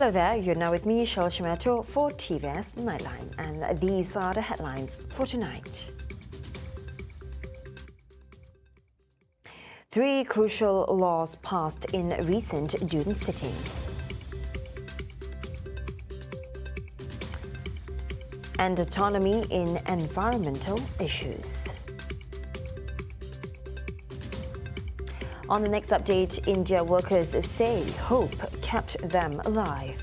Hello there, you're now with me, Shal Shimato, for TVS Nightline, and these are the headlines for tonight. 3 crucial laws passed in recent June sitting. And autonomy in environmental issues. On the next update, India workers say hope kept them alive.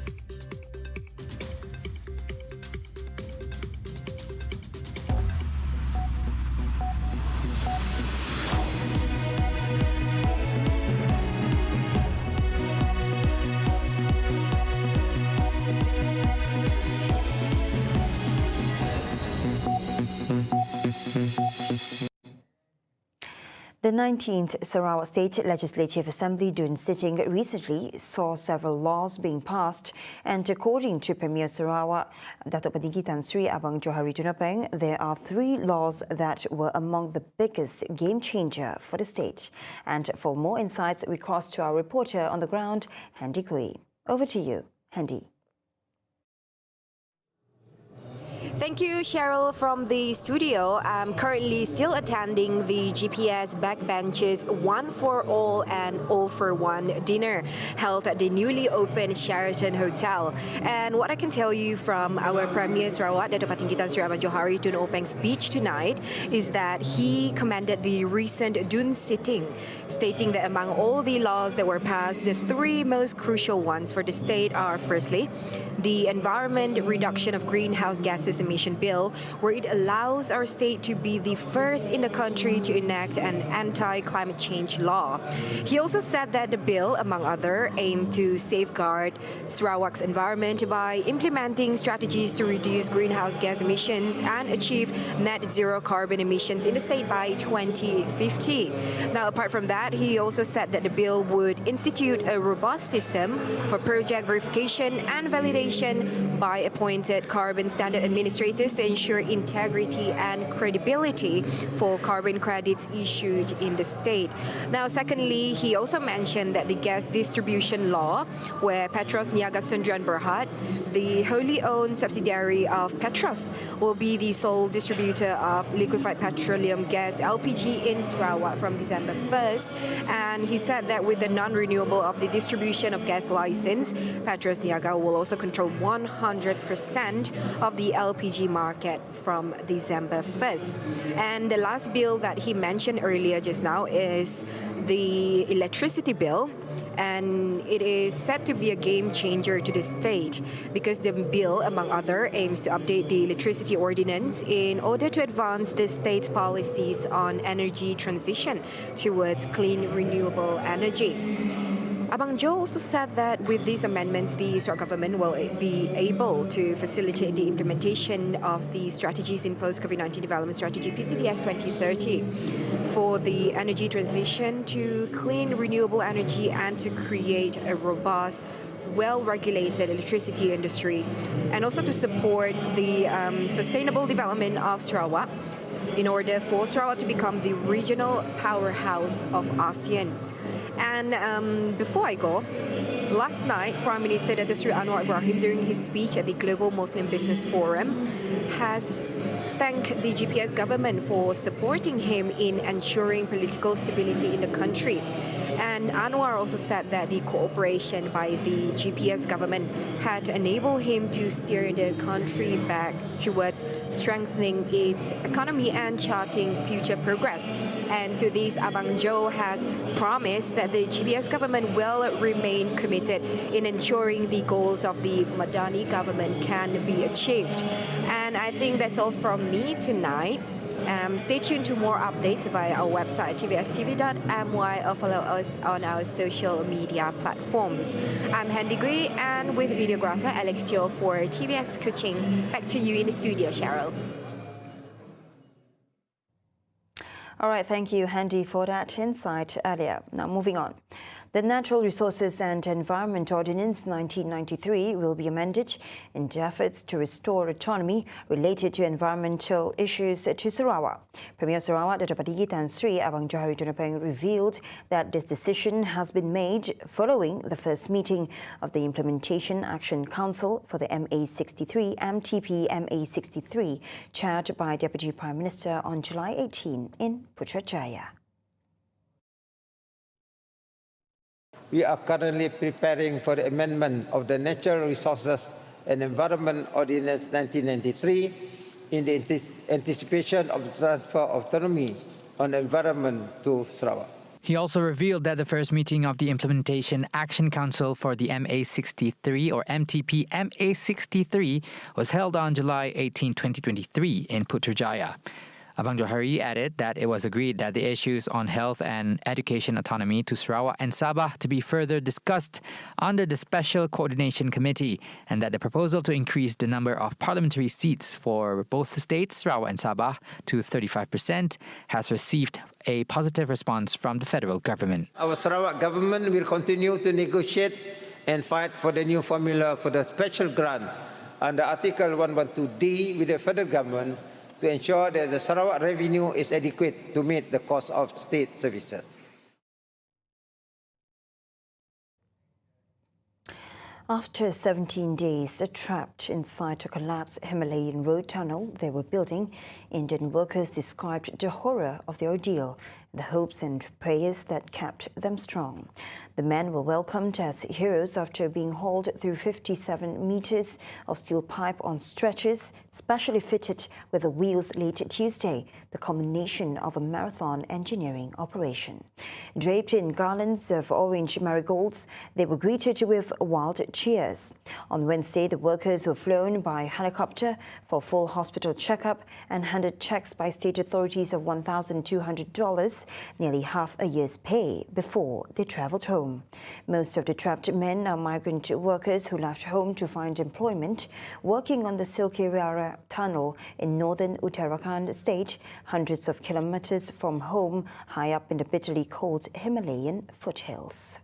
The 19th Sarawak State Legislative Assembly June sitting recently saw several laws being passed, and according to Premier Sarawak, Datuk Patinggi Tan Sri Abang Johari Tunapeng, there are 3 laws that were among the biggest game changer for the state. And for more insights, we cross to our reporter on the ground, Handy Kui. Over to you, Handy. Thank you, Cheryl, from the studio. I'm currently still attending the GPS Backbenchers One for All and All for One dinner held at the newly opened Sheraton Hotel. And what I can tell you from our Premier Sarawak, Datuk Patinggi Tan Sri Abang Johari Tunapeng's speech tonight is that he commended the recent June sitting, stating that among all the laws that were passed, the 3 most crucial ones for the state are, firstly, the Environment Reduction of Greenhouse Gases Emission Bill, where it allows our state to be the first in the country to enact an anti-climate change law. He also said that the bill, among other, aimed to safeguard Sarawak's environment by implementing strategies to reduce greenhouse gas emissions and achieve net zero carbon emissions in the state by 2050. Now, apart from that, he also said that the bill would institute a robust system for project verification and validation by appointed carbon standard administrators to ensure integrity and credibility for carbon credits issued in the state. Now, secondly, he also mentioned that the gas distribution law, where Petros Niaga Sdn Berhad, the wholly owned subsidiary of Petros, will be the sole distributor of liquefied petroleum gas LPG in Sarawak from December 1st. And he said that with the non-renewable of the distribution of gas license, Petros Niaga will also control 100% of the LPG market from December 1st. And the last bill that he mentioned earlier just now is the electricity bill. And it is said to be a game changer to the state because the bill, among other, aims to update the electricity ordinance in order to advance the state's policies on energy transition towards clean, renewable energy. Abang Jo also said that with these amendments, the Sarawak government will be able to facilitate the implementation of the strategies in post-COVID-19 development strategy PCDS 2030 for the energy transition to clean, renewable energy and to create a robust, well-regulated electricity industry, and also to support the sustainable development of Sarawak in order for Sarawak to become the regional powerhouse of ASEAN. And before I go, last night, Prime Minister Datuk Sri Anwar Ibrahim, during his speech at the Global Muslim Business Forum, has thanked the GPS government for supporting him in ensuring political stability in the country. And Anwar also said that the cooperation by the GPS government had enabled him to steer the country back towards strengthening its economy and charting future progress. And to this, Abang Jo has promised that the GPS government will remain committed in ensuring the goals of the Madani government can be achieved. And I think that's all from me tonight. Stay tuned to more updates via our website tvstv.my or follow us on our social media platforms. I'm Handy Gui, and with videographer Alex Teo for TVS Kuching. Back to you in the studio, Cheryl. All right, thank you, Handy, for that insight earlier. Now, moving on. The Natural Resources and Environment Ordinance 1993 will be amended in efforts to restore autonomy related to environmental issues to Sarawak. Premier Sarawak Dato' Padigi Tan Sri Abang Johari Tunapeng revealed that this decision has been made following the first meeting of the Implementation Action Council for the MA63 MTP MA63 chaired by Deputy Prime Minister on July 18 in Putrajaya. We are currently preparing for the amendment of the Natural Resources and Environment Ordinance 1993 in the anticipation of the transfer of autonomy on environment to Sarawak. He also revealed that the first meeting of the Implementation Action Council for the MA63 or MTP MA63 was held on July 18, 2023 in Putrajaya. Abang Johari added that it was agreed that the issues on health and education autonomy to Sarawak and Sabah to be further discussed under the Special Coordination Committee, and that the proposal to increase the number of parliamentary seats for both the states, Sarawak and Sabah, to 35% has received a positive response from the federal government. Our Sarawak government will continue to negotiate and fight for the new formula for the special grant under Article 112D with the federal government to ensure that the Sarawak revenue is adequate to meet the cost of state services. After 17 days trapped inside a collapsed Himalayan road tunnel they were building, Indian workers described the horror of the ordeal, the hopes and prayers that kept them strong. The men were welcomed as heroes after being hauled through 57 meters of steel pipe on stretchers, specially fitted with the wheels late Tuesday, the culmination of a marathon engineering operation. Draped in garlands of orange marigolds, they were greeted with wild cheers. On Wednesday, the workers were flown by helicopter for full hospital checkup and handed checks by state authorities of $1,200, nearly half a year's pay, before they travelled home. Most of the trapped men are migrant workers who left home to find employment, working on the Silkirara tunnel in northern Uttarakhand state, hundreds of kilometers from home, high up in the bitterly cold Himalayan foothills.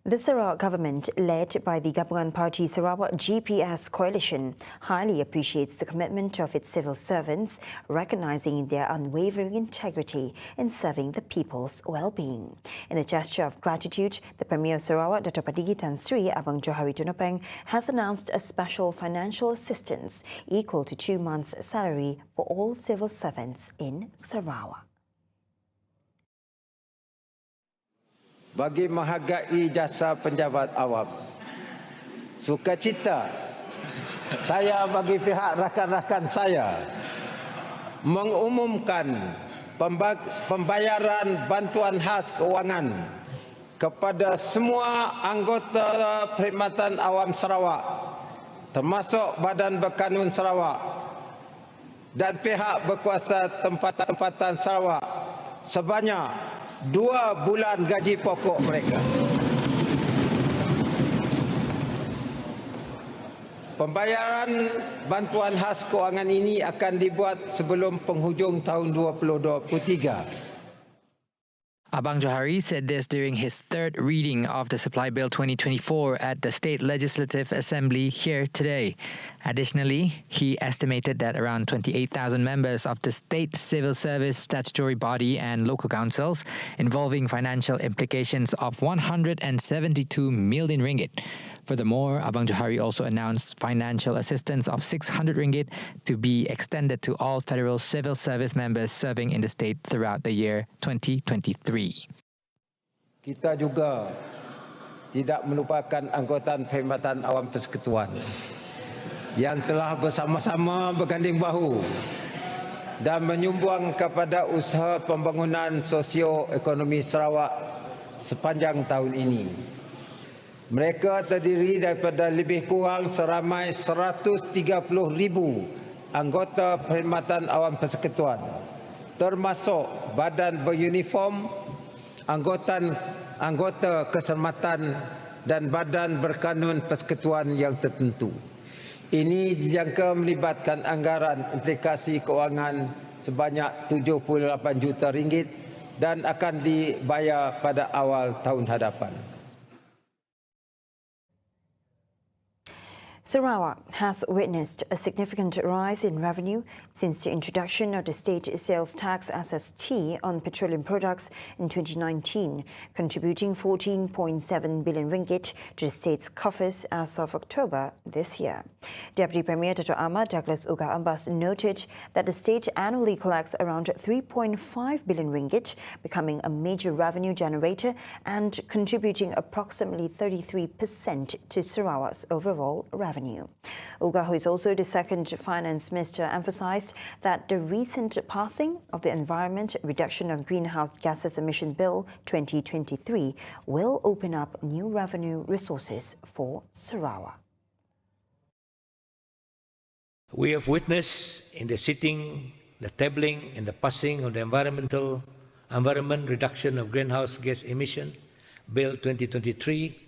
The Sarawak government, led by the Gabungan Party Sarawak GPS coalition, highly appreciates the commitment of its civil servants, recognizing their unwavering integrity in serving the people's well-being. In a gesture of gratitude, the Premier of Sarawak, Dato' Padigi Tan Sri Abang Johari Tunapeng, has announced a special financial assistance equal to 2 months' salary for all civil servants in Sarawak. Bagi menghargai jasa penjabat awam, sukacita saya bagi pihak rakan-rakan saya mengumumkan pembayaran bantuan khas keuangan kepada semua anggota Perkhidmatan Awam Sarawak, termasuk Badan Berkanun Sarawak dan pihak berkuasa tempatan-tempatan Sarawak sebanyak 2 bulan gaji pokok mereka. Pembayaran bantuan khas keuangan ini akan dibuat sebelum penghujung tahun 2023. Abang Johari said this during his third reading of the Supply Bill 2024 at the State Legislative Assembly here today. Additionally, he estimated that around 28,000 members of the state civil service statutory body and local councils, involving financial implications of 172 million ringgit. Furthermore, Abang Johari also announced financial assistance of 600 ringgit to be extended to all federal civil service members serving in the state throughout the year 2023. Kita juga tidak melupakan anggota Perkhidmatan Awam Persekutuan yang telah bersama-sama berganding bahu dan menyumbang kepada usaha pembangunan sosio-ekonomi Sarawak sepanjang tahun ini. Mereka terdiri daripada lebih kurang seramai 130,000 anggota Perkhidmatan Awam Persekutuan, termasuk badan beruniform, anggota keselamatan dan badan berkanun persekutuan yang tertentu. Ini dijangka melibatkan anggaran implikasi kewangan sebanyak 78 juta ringgit dan akan dibayar pada awal tahun hadapan. Sarawak has witnessed a significant rise in revenue since the introduction of the state sales tax SST on petroleum products in 2019, contributing 14.7 billion ringgit to the state's coffers as of October this year. Deputy Premier Dr. Ahmad Douglas Uga Ambas noted that the state annually collects around 3.5 billion ringgit, becoming a major revenue generator and contributing approximately 33% to Sarawak's overall revenue. Uga, who is also the second finance minister, emphasized that the recent passing of the Environment Reduction of Greenhouse Gases Emission Bill 2023 will open up new revenue resources for Sarawak. We have witnessed in the sitting, the tabling and the passing of the Environment Reduction of Greenhouse Gas Emission Bill 2023.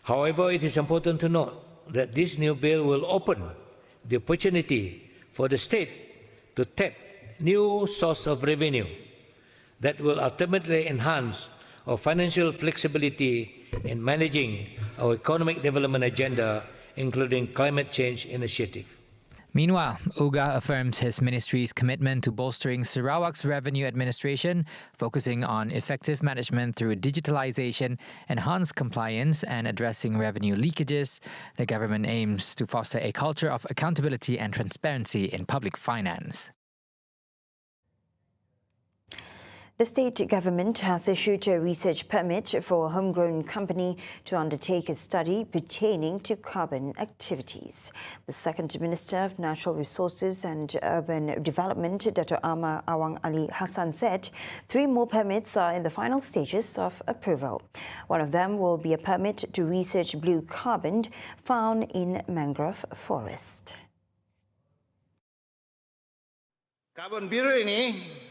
However, it is important to note that this new bill will open the opportunity for the state to tap new source of revenue that will ultimately enhance our financial flexibility in managing our economic development agenda, including climate change initiative. Meanwhile, Uga affirms his ministry's commitment to bolstering Sarawak's revenue administration, focusing on effective management through digitalization, enhanced compliance, and addressing revenue leakages. The government aims to foster a culture of accountability and transparency in public finance. The state government has issued a research permit for a homegrown company to undertake a study pertaining to carbon activities. The Second Minister of Natural Resources and Urban Development, Dr. Amar Awang Ali Hassan, said 3 more permits are in the final stages of approval. One of them will be a permit to research blue carbon found in mangrove forest. Karbon biru ini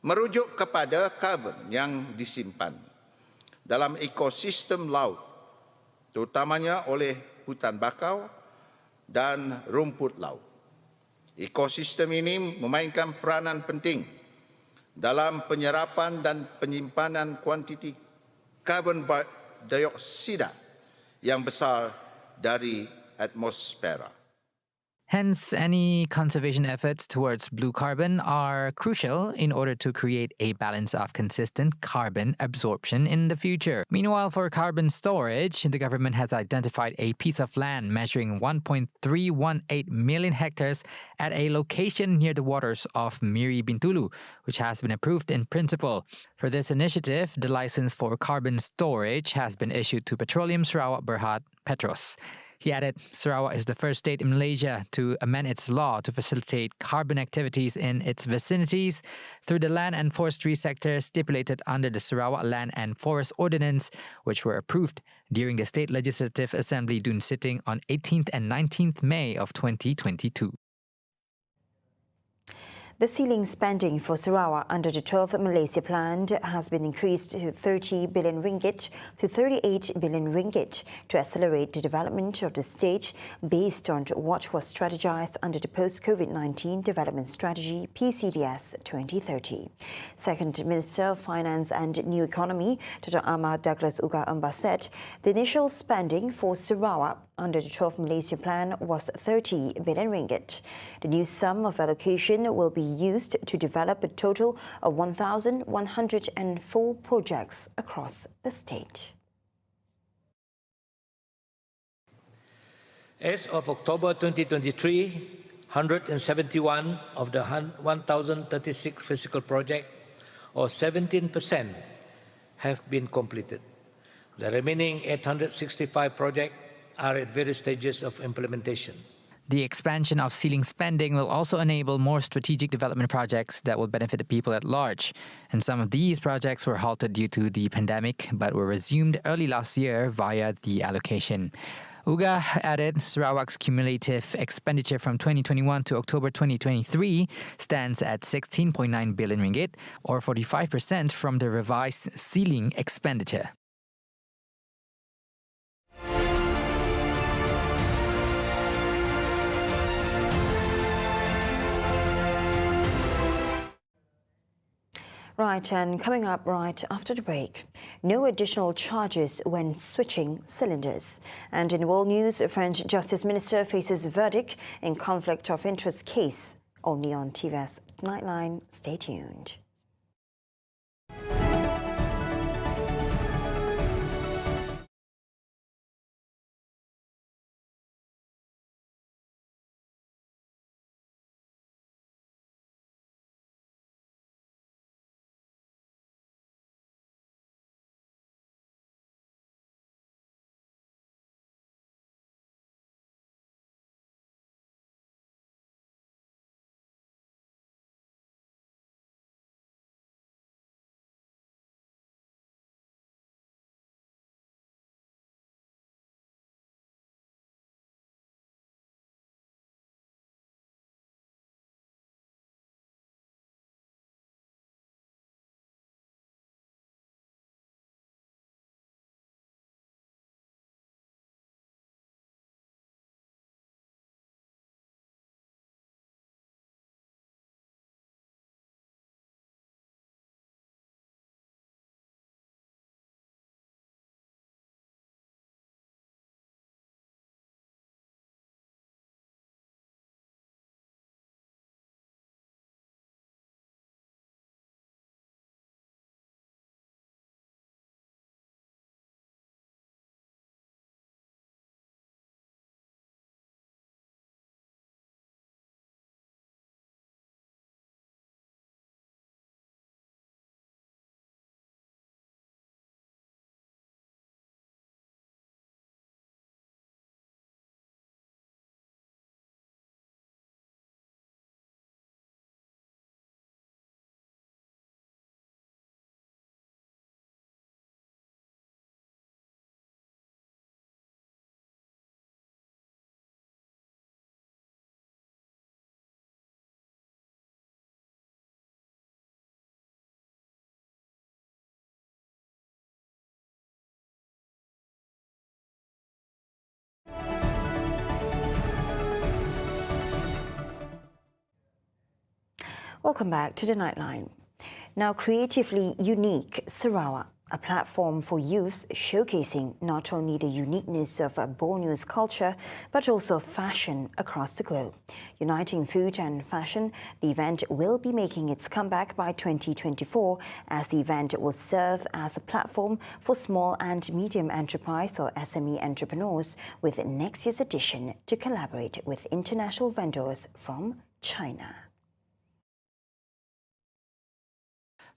merujuk kepada karbon yang disimpan dalam ekosistem laut, terutamanya oleh hutan bakau dan rumput laut. Ekosistem ini memainkan peranan penting dalam penyerapan dan penyimpanan kuantiti karbon dioksida yang besar dari atmosfera. Hence, any conservation efforts towards blue carbon are crucial in order to create a balance of consistent carbon absorption in the future. Meanwhile, for carbon storage, the government has identified a piece of land measuring 1.318 million hectares at a location near the waters of Miri Bintulu, which has been approved in principle. For this initiative, the license for carbon storage has been issued to Petroleum Sarawak Berhad Petros. He added, Sarawak is the first state in Malaysia to amend its law to facilitate carbon activities in its vicinities through the land and forestry sector stipulated under the Sarawak Land and Forest Ordinance, which were approved during the State Legislative Assembly Dun sitting on 18th and 19th May of 2022. The ceiling spending for Sarawak under the 12th Malaysia Plan has been increased to 30 billion ringgit to 38 billion ringgit to accelerate the development of the state based on what was strategized under the Post-COVID-19 Development Strategy PCDS 2030. Second Minister of Finance and New Economy, Dr. Ahmad Douglas Uga Ambas, said the initial spending for Sarawak under the 12th Malaysia Plan was 30 billion ringgit. The new sum of allocation will be used to develop a total of 1,104 projects across the state. As of October 2023, 171 of the 1,036 physical projects, or 17%, have been completed. The remaining 865 projects are at various stages of implementation. The expansion of ceiling spending will also enable more strategic development projects that will benefit the people at large. And some of these projects were halted due to the pandemic, but were resumed early last year via the allocation. UGA added Sarawak's cumulative expenditure from 2021 to October 2023 stands at 16.9 billion ringgit, or 45% from the revised ceiling expenditure. Right, and coming up right after the break, no additional charges when switching cylinders. And in world news, a French Justice Minister faces verdict in conflict of interest case. Only on TVS Nightline. Stay tuned. Welcome back to the Nightline. Now, creatively unique Sarawak, a platform for youth showcasing not only the uniqueness of Borneo's culture, but also fashion across the globe. Uniting food and fashion, the event will be making its comeback by 2024, as the event will serve as a platform for small and medium enterprise or SME entrepreneurs, with next year's edition to collaborate with international vendors from China.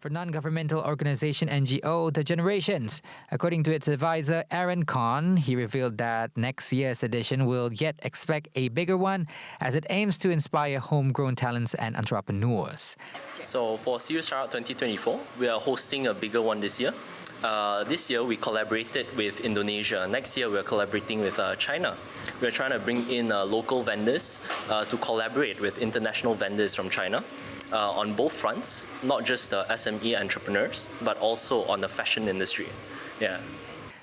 For non-governmental organization NGO The Generations, according to its advisor Aaron Khan, he revealed that next year's edition will yet expect a bigger one, as it aims to inspire homegrown talents and entrepreneurs. So for Serious Sarawak 2024, we are hosting a bigger one this year. This year we collaborated with Indonesia. Next year we are collaborating with China. We are trying to bring in local vendors to collaborate with international vendors from China. On both fronts, not just SME entrepreneurs, but also on the fashion industry. Yeah.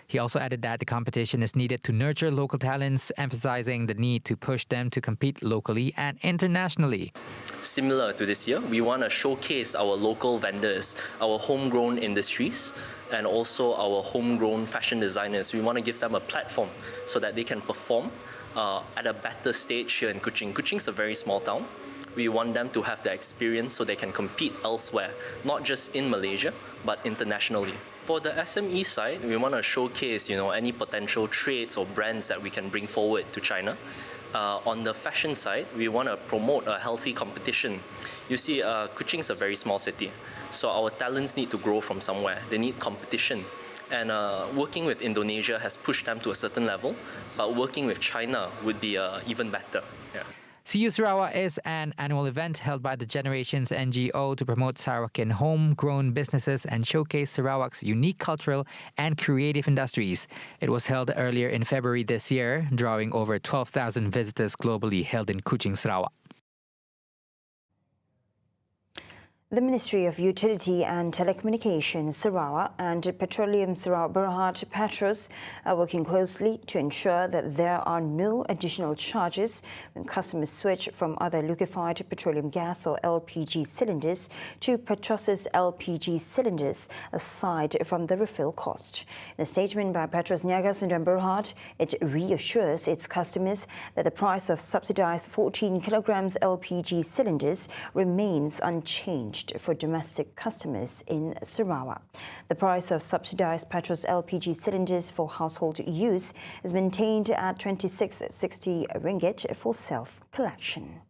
He also added that the competition is needed to nurture local talents, emphasizing the need to push them to compete locally and internationally. Similar to this year, we want to showcase our local vendors, our homegrown industries, and also our homegrown fashion designers. We want to give them a platform so that they can perform at a better stage here in Kuching. Kuching's a very small town. We want them to have the experience so they can compete elsewhere, not just in Malaysia, but internationally. For the SME side, we want to showcase, any potential trades or brands that we can bring forward to China. On the fashion side, we want to promote a healthy competition. You see, Kuching's a very small city, so our talents need to grow from somewhere. They need competition. And working with Indonesia has pushed them to a certain level, but working with China would be even better. Yeah. See You Sarawak is an annual event held by the Generations NGO to promote Sarawakian homegrown businesses and showcase Sarawak's unique cultural and creative industries. It was held earlier in February this year, drawing over 12,000 visitors globally, held in Kuching, Sarawak. The Ministry of Utility and Telecommunications Sarawak and Petroleum Sarawak Berhad Petros are working closely to ensure that there are no additional charges when customers switch from other liquefied petroleum gas or LPG cylinders to Petros's LPG cylinders, aside from the refill cost. In a statement by Petros Niaga Sdn Berhad, it reassures its customers that the price of subsidized 14 kilograms LPG cylinders remains unchanged for domestic customers in Sarawak. The price of subsidized Petros LPG cylinders for household use is maintained at 26.60 ringgit for self-collection.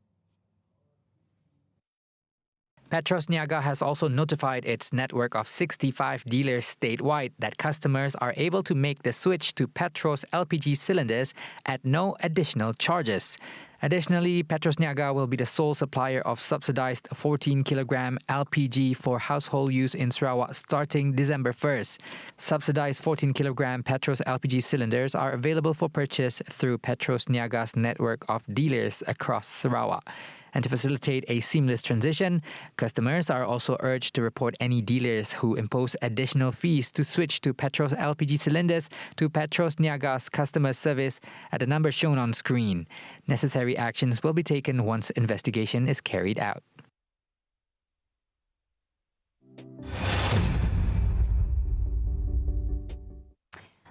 Petros Niaga has also notified its network of 65 dealers statewide that customers are able to make the switch to Petros LPG cylinders at no additional charges. Additionally, Petros Niaga will be the sole supplier of subsidized 14-kilogram LPG for household use in Sarawak starting December 1st. Subsidized 14-kilogram Petros LPG cylinders are available for purchase through Petros Niaga's network of dealers across Sarawak. And to facilitate a seamless transition, customers are also urged to report any dealers who impose additional fees to switch to Petros LPG cylinders to Petros Niaga's customer service at the number shown on screen. Necessary actions will be taken once investigation is carried out.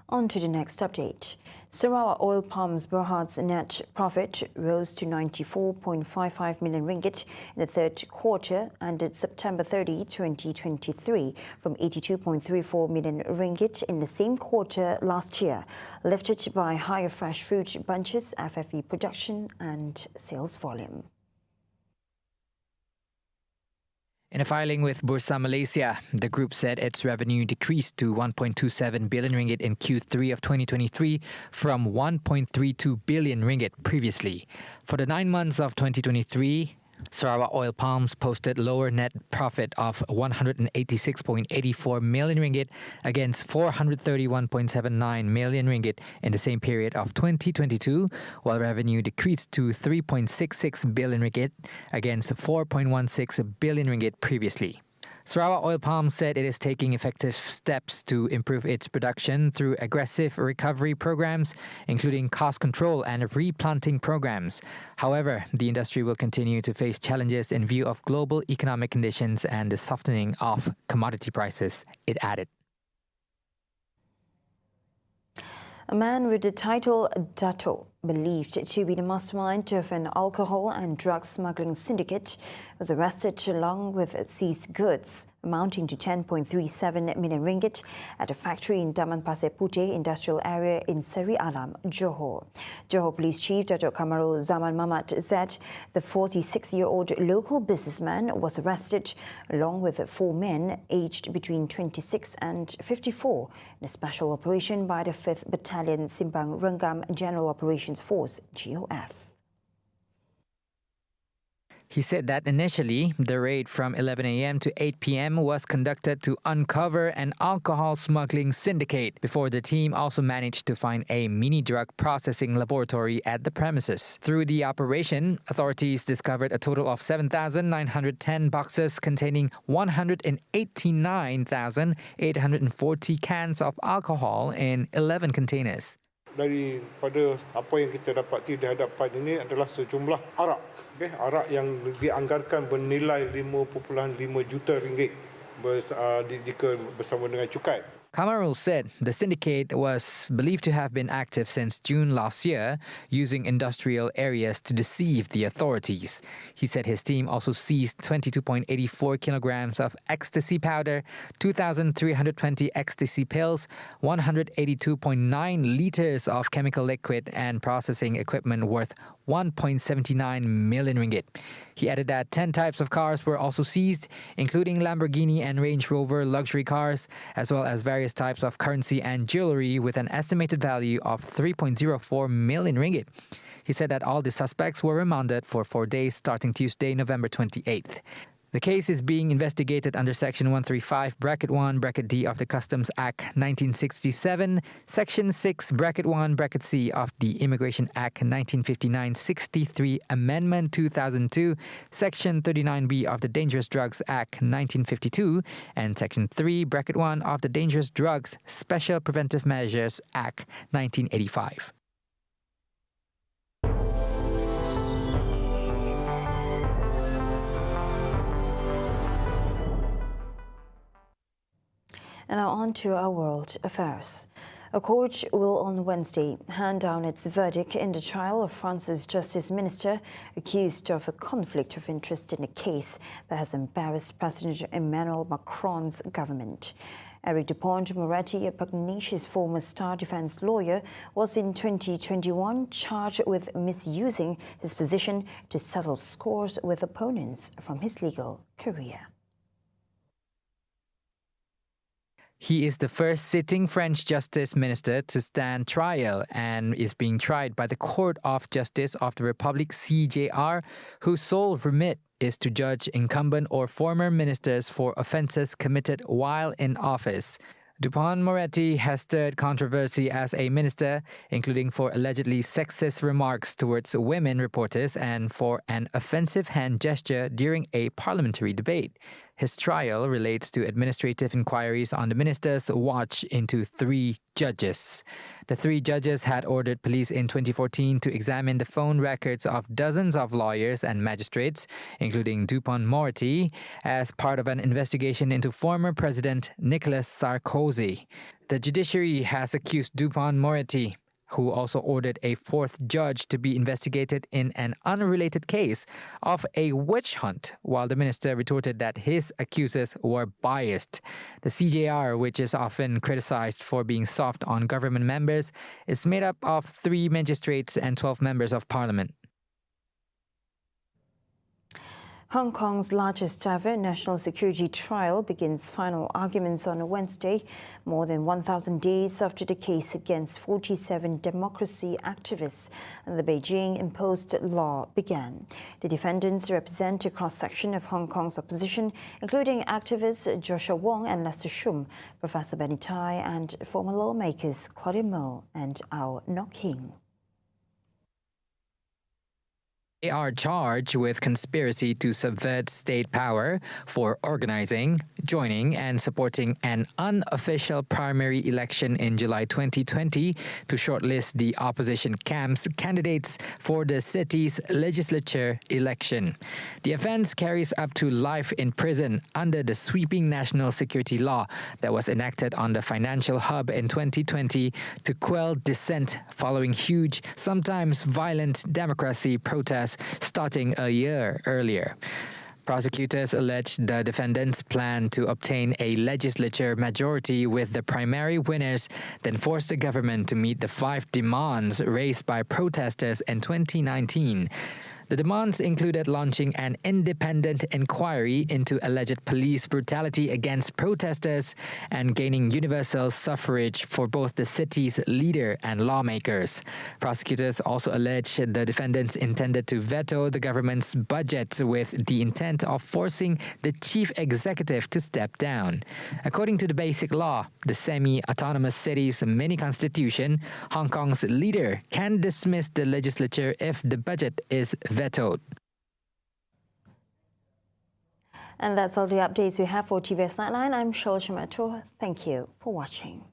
On to the next update. SWA Oil Palms Berhad's net profit rose to 94.55 million ringgit in the third quarter ended September 30, 2023, from 82.34 million ringgit in the same quarter last year, lifted by higher fresh fruit bunches, FFE production and sales volume. In a filing with Bursa Malaysia, the group said its revenue decreased to 1.27 billion ringgit in Q3 of 2023 from 1.32 billion ringgit previously. For the 9 months of 2023, Sarwa Oil Palms posted lower net profit of 186.84 million ringgit against 431.79 million ringgit in the same period of 2022, while revenue decreased to 3.66 billion ringgit against 4.16 billion ringgit previously. Sarwa Oil Palms said it is taking effective steps to improve its production through aggressive recovery programs, including cost control and replanting programs. However, the industry will continue to face challenges in view of global economic conditions and the softening of commodity prices, it added. A man with the title Dato', believed to be the mastermind of an alcohol and drug smuggling syndicate, was arrested along with seized goods amounting to 10.37 million ringgit at a factory in Daman Pasir Puteh industrial area in Seri Alam, Johor. Johor Police Chief Dato' Kamarul Zaman Mamat said the 46-year-old local businessman was arrested along with 4 men aged between 26 and 54 in a special operation by the 5th Battalion Simpang Renggam General Operations Force, GOF. He said that initially, the raid from 11 a.m. to 8 p.m. was conducted to uncover an alcohol smuggling syndicate, before the team also managed to find a mini drug processing laboratory at the premises. Through the operation, authorities discovered a total of 7,910 boxes containing 189,840 cans of alcohol in 11 containers. Daripada apa yang kita dapati di hadapan ini adalah sejumlah arak, arak yang dianggarkan bernilai 5.5 juta ringgit bersama dengan cukai. Kamarul said the syndicate was believed to have been active since June last year, using industrial areas to deceive the authorities. He said his team also seized 22.84 kilograms of ecstasy powder, 2,320 ecstasy pills, 182.9 liters of chemical liquid, and processing equipment worth 1.79 million ringgit. He added that 10 types of cars were also seized, including Lamborghini and Range Rover luxury cars, as well as various types of currency and jewelry with an estimated value of 3.04 million ringgit. He said that all the suspects were remanded for 4 days starting Tuesday, November 28th. The case is being investigated under Section 135, Bracket 1, Bracket D of the Customs Act 1967, Section 6, Bracket 1, Bracket C of the Immigration Act 1959-63, Amendment 2002, Section 39B of the Dangerous Drugs Act 1952, and Section 3, Bracket 1 of the Dangerous Drugs Special Preventive Measures Act 1985. And now on to our world affairs. A court will on Wednesday hand down its verdict in the trial of France's Justice Minister accused of a conflict of interest in a case that has embarrassed President Emmanuel Macron's government. Eric Dupont-Moretti, a pugnacious former star defense lawyer, was in 2021 charged with misusing his position to settle scores with opponents from his legal career. He is the first sitting French justice minister to stand trial and is being tried by the Court of Justice of the Republic CJR, whose sole remit is to judge incumbent or former ministers for offences committed while in office. Dupont-Moretti has stirred controversy as a minister, including for allegedly sexist remarks towards women reporters and for an offensive hand gesture during a parliamentary debate. His trial relates to administrative inquiries on the minister's watch into 3 judges. The 3 judges had ordered police in 2014 to examine the phone records of dozens of lawyers and magistrates, including Dupont-Moretti, as part of an investigation into former President Nicolas Sarkozy. The judiciary has accused Dupont-Moretti, who also ordered a 4th judge to be investigated in an unrelated case, of a witch hunt, while the minister retorted that his accusers were biased. The CJR, which is often criticized for being soft on government members, is made up of 3 magistrates and 12 members of parliament. Hong Kong's largest ever national security trial begins final arguments on Wednesday, more than 1,000 days after the case against 47 democracy activists and the Beijing-imposed law began. The defendants represent a cross-section of Hong Kong's opposition, including activists Joshua Wong and Lester Shum, Professor Benny Tai, and former lawmakers Claudia Mo and Au Nok Hing. They are charged with conspiracy to subvert state power for organizing, joining, and supporting an unofficial primary election in July 2020 to shortlist the opposition camp's candidates for the city's legislature election. The offense carries up to life in prison under the sweeping national security law that was enacted on the financial hub in 2020 to quell dissent following huge, sometimes violent democracy protests starting a year earlier. Prosecutors allege the defendants plan to obtain a legislature majority with the primary winners, then force the government to meet the 5 demands raised by protesters in 2019. The demands included launching an independent inquiry into alleged police brutality against protesters and gaining universal suffrage for both the city's leader and lawmakers. Prosecutors also allege the defendants intended to veto the government's budget with the intent of forcing the chief executive to step down. According to the Basic Law, the semi-autonomous city's mini-constitution, Hong Kong's leader can dismiss the legislature if the budget is vetoed. And that's all the updates we have for TVS Nightline. I'm Shola Shamato. Thank you for watching.